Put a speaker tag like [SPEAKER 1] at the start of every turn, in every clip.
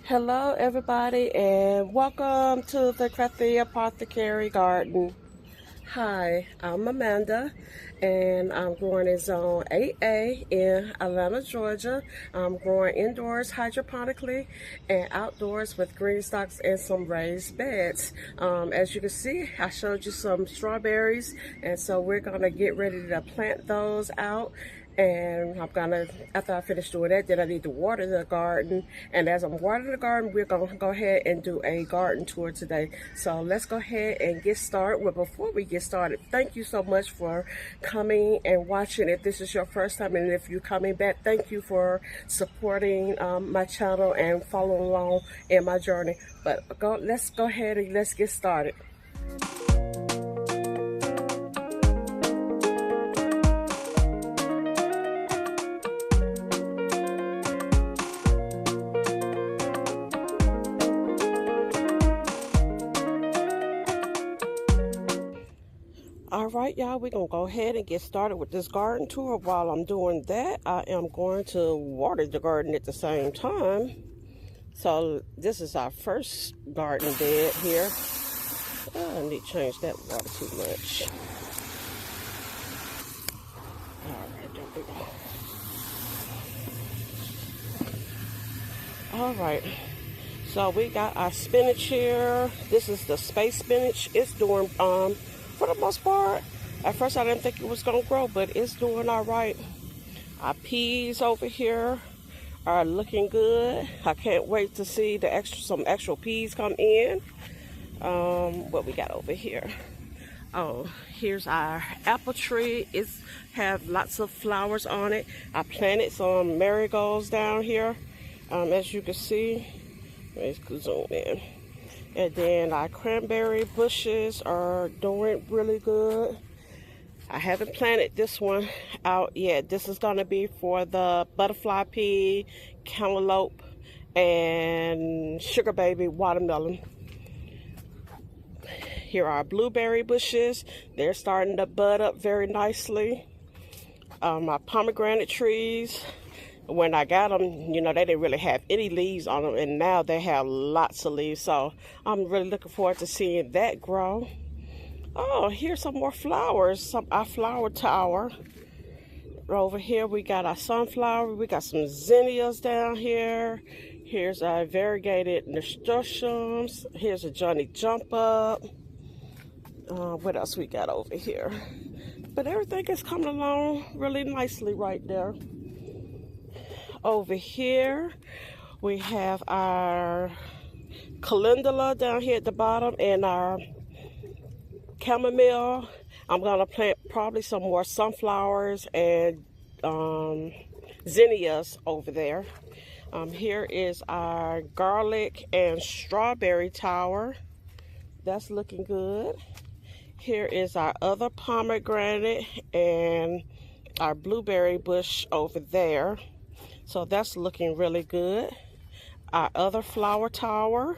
[SPEAKER 1] Hello, everybody, and welcome to the Crafty Apothecary Garden. Hi, I'm Amanda, and I'm growing in Zone 8A in Atlanta, Georgia. I'm growing indoors hydroponically and outdoors with GreenStalks and some raised beds. As you can see, I showed you some strawberries, and so we're going to get ready to plant those out. And I'm gonna, after I finish doing that, then I need to water the garden. And as I'm watering the garden, we're gonna go ahead and do a garden tour today. So let's go ahead and get started. Well, before we get started, thank you so much for coming and watching. If this is your first time, and if you're coming back, thank you for supporting my channel and following along in my journey. But let's go ahead and let's get started. All right, y'all, we're going to go ahead and get started with this garden tour. While I'm doing that, I am going to water the garden at the same time. So this is our first garden bed here. Oh, I need to change that water too much. All right, there we go. All right, so we got our spinach here. This is the space spinach. It's doing, for the most part, at first I didn't think it was going to grow, but it's doing all right. Our peas over here are looking good. I can't wait to see some extra peas come in. What we got over here? Oh, here's our apple tree. It's have lots of flowers on it. I planted some marigolds down here, as you can see. Let's zoom in. And then our cranberry bushes are doing really good. I haven't planted this one out yet. This is going to be for the butterfly pea, cantaloupe, and sugar baby watermelon. Here are our blueberry bushes. They're starting to bud up very nicely. My pomegranate trees, when I got them, you know, they didn't really have any leaves on them, and now they have lots of leaves. So I'm really looking forward to seeing that grow. Oh, here's some more flowers. Our flower tower. Over here we got our sunflower. We got some zinnias down here. Here's our variegated nasturtiums. Here's a Johnny Jump Up. What else we got over here? But everything is coming along really nicely right there. Over here we have our calendula down here at the bottom and our chamomile. I'm gonna plant probably some more sunflowers and zinnias over there. Here is our garlic and strawberry tower. That's looking good. Here is our other pomegranate and our blueberry bush over there. So that's looking really good. Our other flower tower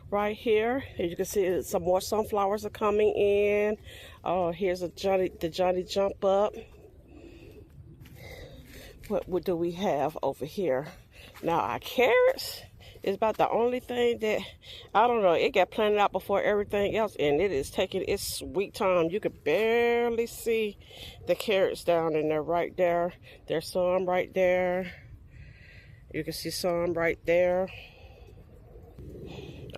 [SPEAKER 1] right here. As you can see, some more sunflowers are coming in. Oh, here's the Johnny Jump Up. What do we have over here? Now our carrots is about the only thing that, I don't know, it got planted out before everything else, and it is taking its sweet time. You could barely see the carrots down in there right there. There's some right there. You can see some right there.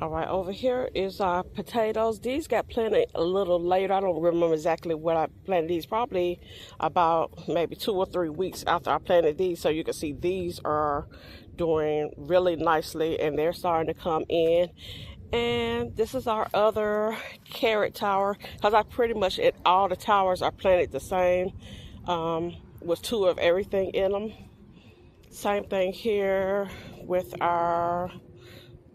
[SPEAKER 1] All right, over here is our potatoes. These got planted a little later. I don't remember exactly when I planted these. Probably about maybe 2 or 3 weeks after I planted these. So you can see these are doing really nicely, and they're starting to come in. And this is our other carrot tower, because I pretty much, all the towers are planted the same, with 2 of everything in them. Same thing here with our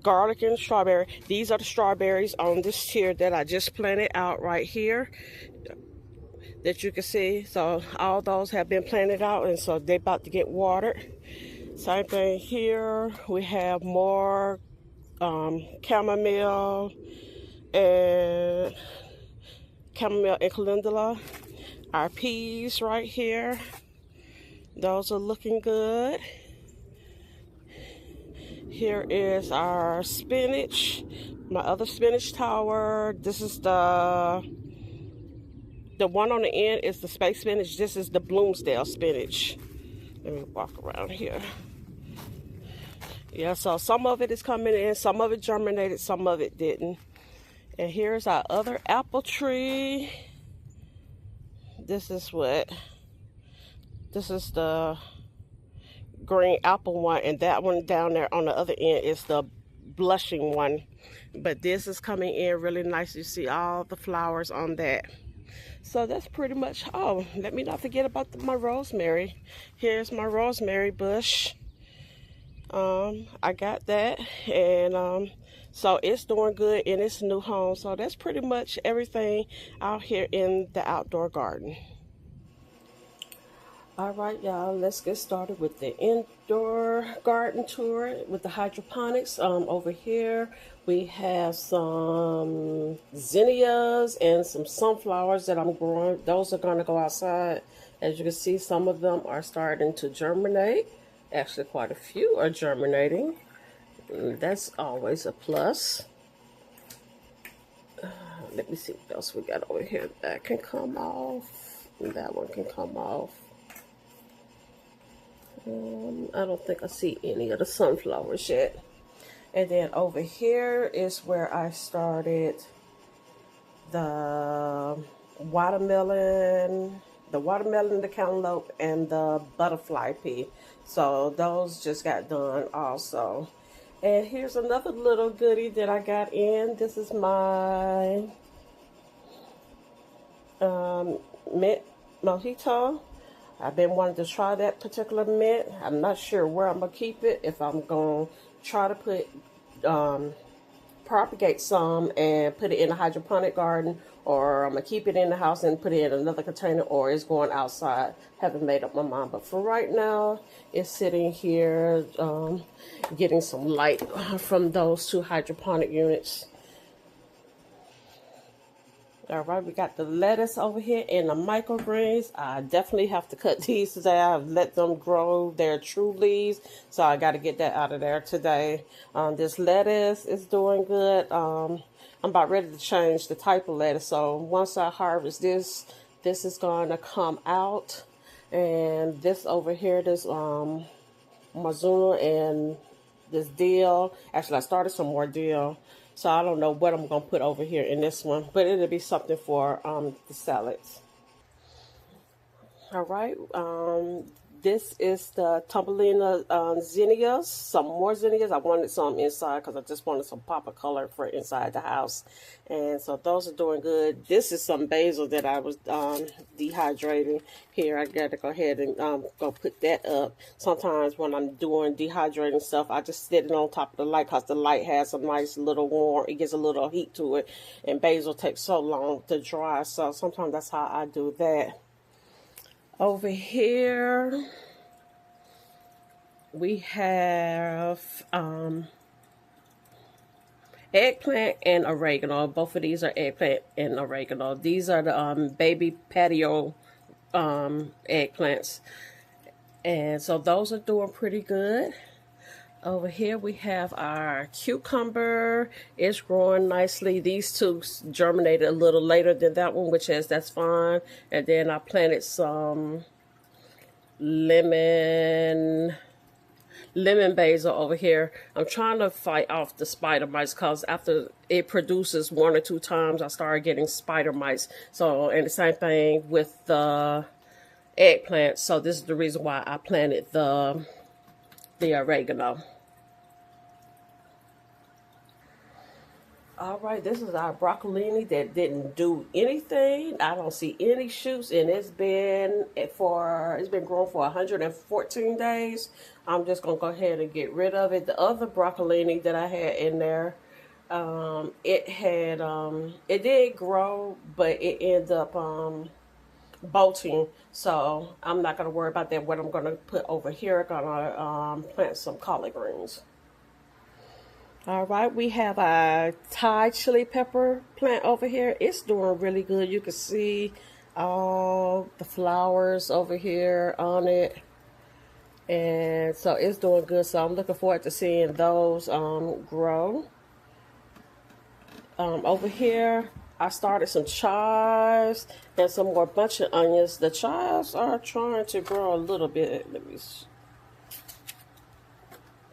[SPEAKER 1] garlic and strawberry. These are the strawberries on this tier that I just planted out right here that you can see. So all those have been planted out, and so they're about to get watered. Same thing here. We have more chamomile and calendula. Our peas right here. Those are looking good. Here is our spinach, my other spinach tower. This is the one on the end is the space spinach. This is the Bloomsdale spinach. Let me walk around here. Yeah, so some of it is coming in, some of it germinated, some of it didn't. And here's our other apple tree. This is the green apple one, and that one down there on the other end is the blushing one. But this is coming in really nice. You see all the flowers on that. So that's pretty much, oh, let me not forget about my rosemary. Here's my rosemary bush. I got that, and so it's doing good in its new home. So that's pretty much everything out here in the outdoor garden. All right, y'all, let's get started with the indoor garden tour with the hydroponics. Over here we have some zinnias and some sunflowers that I'm growing. Those are going to go outside. As you can see, some of them are starting to germinate. Actually, quite a few are germinating. That's always a plus. Let me see what else we got over here. That can come off. That one can come off. I don't think I see any of the sunflowers yet. And then over here is where I started the watermelon, the cantaloupe, and the butterfly pea. So those just got done also. And here's another little goodie that I got in. This is my mint mojito. I've been wanting to try that particular mint. I'm not sure where I'm going to keep it. If I'm going to try to put, propagate some and put it in a hydroponic garden, or I'm going to keep it in the house and put it in another container, or it's going outside. Haven't made up my mind. But for right now, it's sitting here getting some light from those two hydroponic units. All right, we got the lettuce over here and the microgreens. I definitely have to cut these today. I've let them grow their true leaves, so I got to get that out of there today. This lettuce is doing good. I'm about ready to change the type of lettuce. So once I harvest this is going to come out. And this over here, this Marzuna and this dill. Actually, I started some more dill. So I don't know what I'm going to put over here in this one, but it'll be something for the salads. All right, this is the Tumbelina zinnias, some more zinnias. I wanted some inside because I just wanted some pop of color for inside the house. And so those are doing good. This is some basil that I was dehydrating. Here, I got to go ahead and go put that up. Sometimes when I'm doing dehydrating stuff, I just sit it on top of the light because the light has a nice little warm, it gives a little heat to it. And basil takes so long to dry, so sometimes that's how I do that. Over here, we have eggplant and oregano. Both of these are eggplant and oregano. These are the baby patio eggplants. And so those are doing pretty good. Over here we have our cucumber. It's growing nicely. These two germinated a little later than that one, that's fine. And then I planted some lemon basil over here. I'm trying to fight off the spider mites because after it produces 1 or 2 times, I started getting spider mites. So, and the same thing with the eggplant. So this is the reason why I planted the oregano. All right, this is our broccolini that didn't do anything. I don't see any shoots, and it's been growing for 114 days. I'm just gonna go ahead and get rid of it. The other broccolini that I had in there, it did grow, but it ended up bolting. So I'm not gonna worry about that. What I'm gonna put over here, I'm gonna plant some collard greens. All right, we have a Thai chili pepper plant over here. It's doing really good. You can see all the flowers over here on it. And so it's doing good. So I'm looking forward to seeing those grow. Over here, I started some chives and some more bunch of onions. The chives are trying to grow a little bit. Let me see.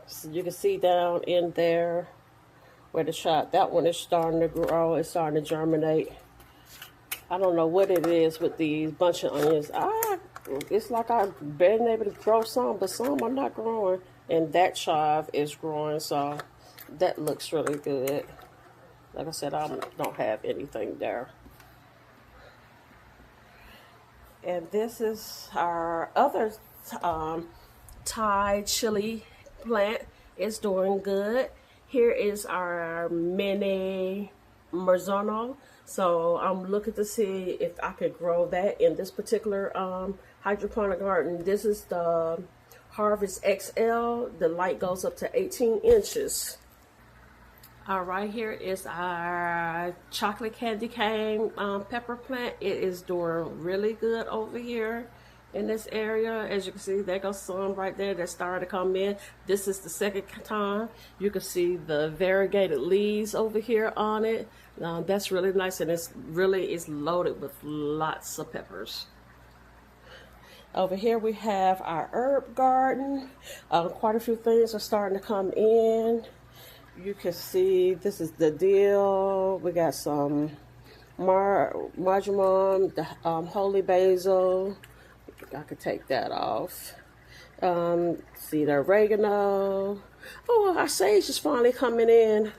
[SPEAKER 1] So you can see down in there where the chive, that one is starting to grow. It's starting to germinate. I don't know what it is with these bunch of onions. It's like I've been able to grow some, but some are not growing. And that chive is growing, so that looks really good. Like I said, I don't have anything there. And this is our other Thai chili plant. It's doing good. Here is our mini Marzano. So I'm looking to see if I could grow that in this particular hydroponic garden. This is the Harvest XL. The light goes up to 18 inches. All right, here is our chocolate candy cane pepper plant. It is doing really good over here in this area. As you can see, there goes some right there that started to come in. This is the second time. You can see the variegated leaves over here on it. That's really nice, and it's loaded with lots of peppers. Over here we have our herb garden. Quite a few things are starting to come in. You can see this is the dill. We got some marjoram, the holy basil. I could take that off. See the oregano. Oh, our sage is finally coming in.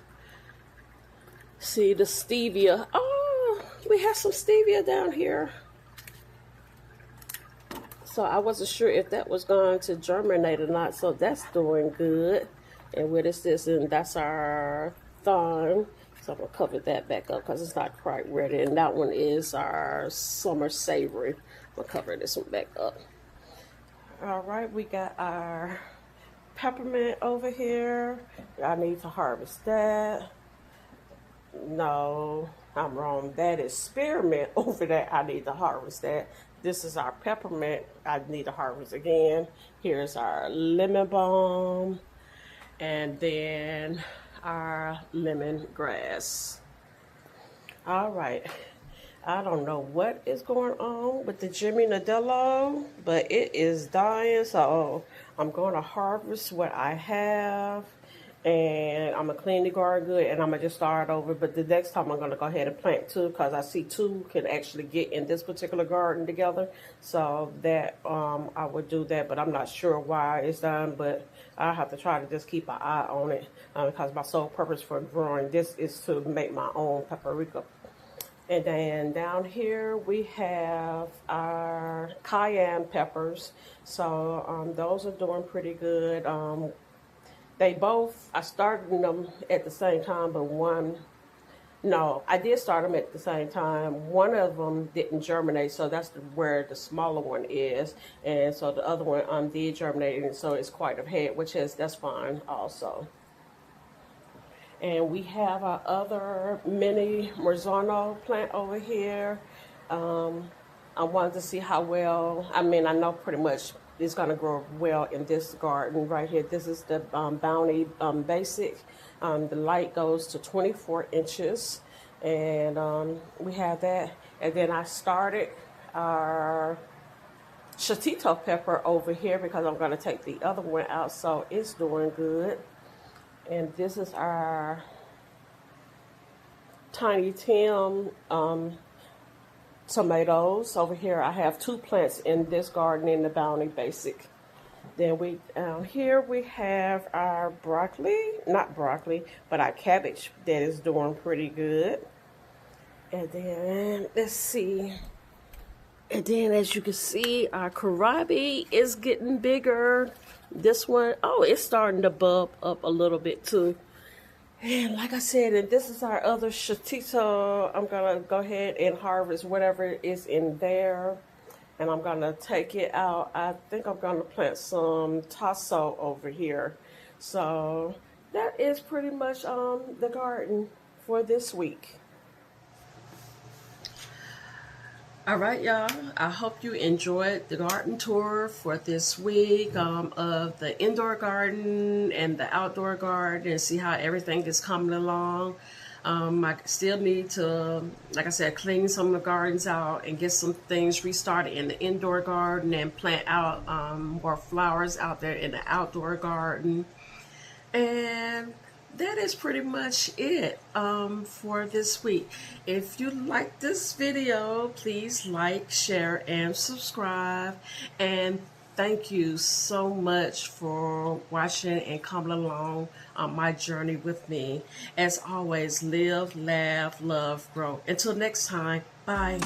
[SPEAKER 1] See the stevia. Oh, we have some stevia down here. So I wasn't sure if that was going to germinate or not. So that's doing good. And what is this? And that's our thorn. So I'm going to cover that back up because it's not quite ready. And that one is our summer savory. I'm going to cover this one back up. All right, we got our peppermint over here. I need to harvest that. No, I'm wrong. That is spearmint over there. I need to harvest that. This is our peppermint. I need to harvest again. Here's our lemon balm. And then our lemongrass. All right. I don't know what is going on with the Jimmy Nadello, but it is dying. So I'm going to harvest what I have. And I'm going to clean the garden good, and I'm going to just start over. But the next time I'm going to go ahead and plant two, because I see two can actually get in this particular garden together. So that I would do that, but I'm not sure why it's done. But I have to try to just keep an eye on it because my sole purpose for growing this is to make my own paprika. And then down here we have our cayenne peppers. So those are doing pretty good. They both, I started them at the same time, but I did start them at the same time. One of them didn't germinate, so that's where the smaller one is. And so the other one did germinate, and so it's quite ahead, that's fine also. And we have our other mini Marzano plant over here. I wanted to see how well, I know pretty much it's going to grow well in this garden right here. This is the Bounty Basic. The light goes to 24 inches. And we have that. And then I started our Shatito pepper over here because I'm going to take the other one out. So it's doing good. And this is our Tiny Tim tomatoes. Over here I have two plants in this garden in the Bounty Basic. Then down here we have our our cabbage that is doing pretty good. And then let's see. And then as you can see, our kohlrabi is getting bigger. This one, it's starting to bub up a little bit too. And like I said, and this is our other Shatito. I'm going to go ahead and harvest whatever is in there. And I'm going to take it out. I think I'm going to plant some tasso over here. So that is pretty much the garden for this week. All right, y'all. I hope you enjoyed the garden tour for this week of the indoor garden and the outdoor garden and see how everything is coming along. I still need to, like I said, clean some of the gardens out and get some things restarted in the indoor garden and plant out more flowers out there in the outdoor garden. And that is pretty much it for this week. If you like this video, please like, share, and subscribe. And thank you so much for watching and coming along on my journey with me. As always, live, laugh, love, grow. Until next time, bye.